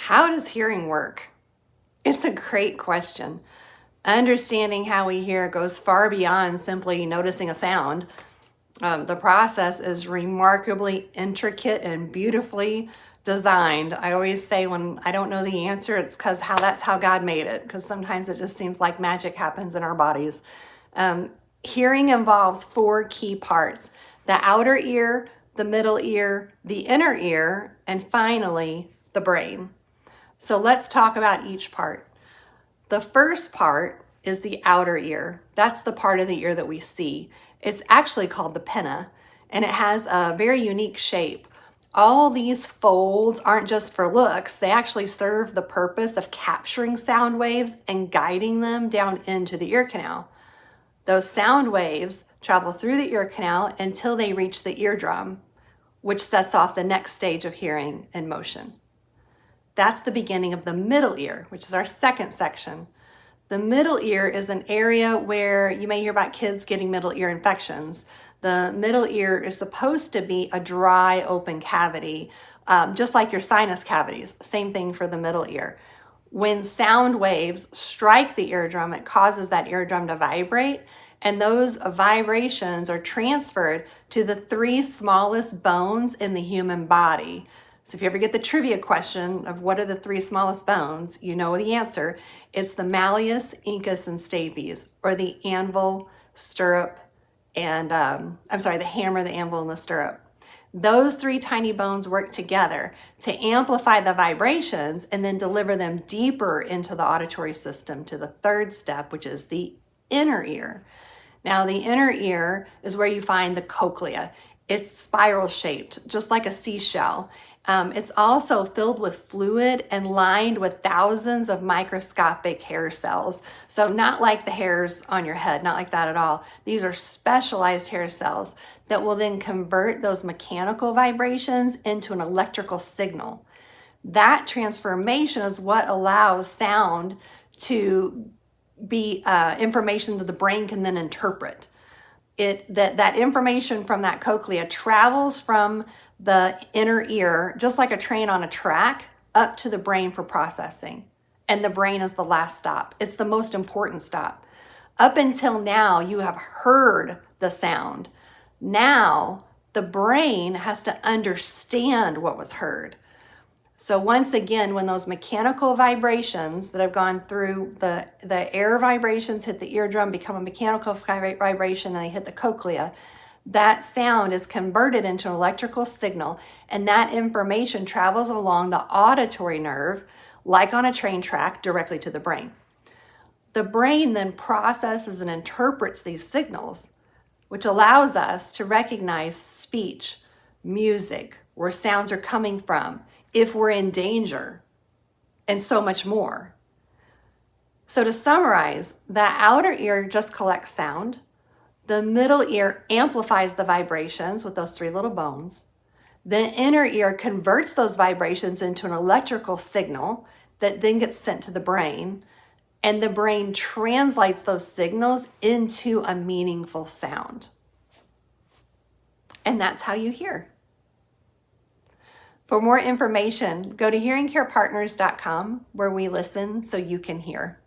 How does hearing work? It's a great question. Understanding how we hear goes far beyond simply noticing a sound. The process is remarkably intricate and beautifully designed. I always say when I don't know the answer, it's because that's how God made it, because sometimes it just seems like magic happens in our bodies. Hearing involves four key parts: the outer ear, the middle ear, the inner ear, and finally, the brain. So let's talk about each part. The first part is the outer ear. That's the part of the ear that we see. It's actually called the pinna, and it has a very unique shape. All these folds aren't just for looks. They actually serve the purpose of capturing sound waves and guiding them down into the ear canal. Those sound waves travel through the ear canal until they reach the eardrum, which sets off the next stage of hearing and motion. That's the beginning of the middle ear, which is our second section. The middle ear is an area where you may hear about kids getting middle ear infections. The middle ear is supposed to be a dry, open cavity, just like your sinus cavities. Same thing for the middle ear. When sound waves strike the eardrum, it causes that eardrum to vibrate, and those vibrations are transferred to the three smallest bones in the human body. So if you ever get the trivia question of what are the three smallest bones, you know the answer. It's the malleus, incus, and stapes, or the anvil, stirrup, and the hammer, the anvil, and the stirrup. Those three tiny bones work together to amplify the vibrations and then deliver them deeper into the auditory system to the third step, which is the inner ear. Now, the inner ear is where you find the cochlea. It's spiral shaped, just like a seashell. It's also filled with fluid and lined with thousands of microscopic hair cells. So not like the hairs on your head, not like that at all. These are specialized hair cells that will then convert those mechanical vibrations into an electrical signal. That transformation is what allows sound to be information that the brain can then interpret. That information from that cochlea travels from the inner ear, just like a train on a track, up to the brain for processing. And the brain is the last stop. It's the most important stop. Up until now, you have heard the sound. Now, the brain has to understand what was heard. So once again, when those mechanical vibrations that have gone through the air vibrations hit the eardrum, become a mechanical vibration, and they hit the cochlea, that sound is converted into an electrical signal, and that information travels along the auditory nerve, like on a train track, directly to the brain. The brain then processes and interprets these signals, which allows us to recognize speech, music, where sounds are coming from, if we're in danger, and so much more. So to summarize, the outer ear just collects sound. The middle ear amplifies the vibrations with those three little bones. The inner ear converts those vibrations into an electrical signal that then gets sent to the brain, and the brain translates those signals into a meaningful sound. And that's how you hear. For more information, go to hearingcarepartners.com, where we listen so you can hear.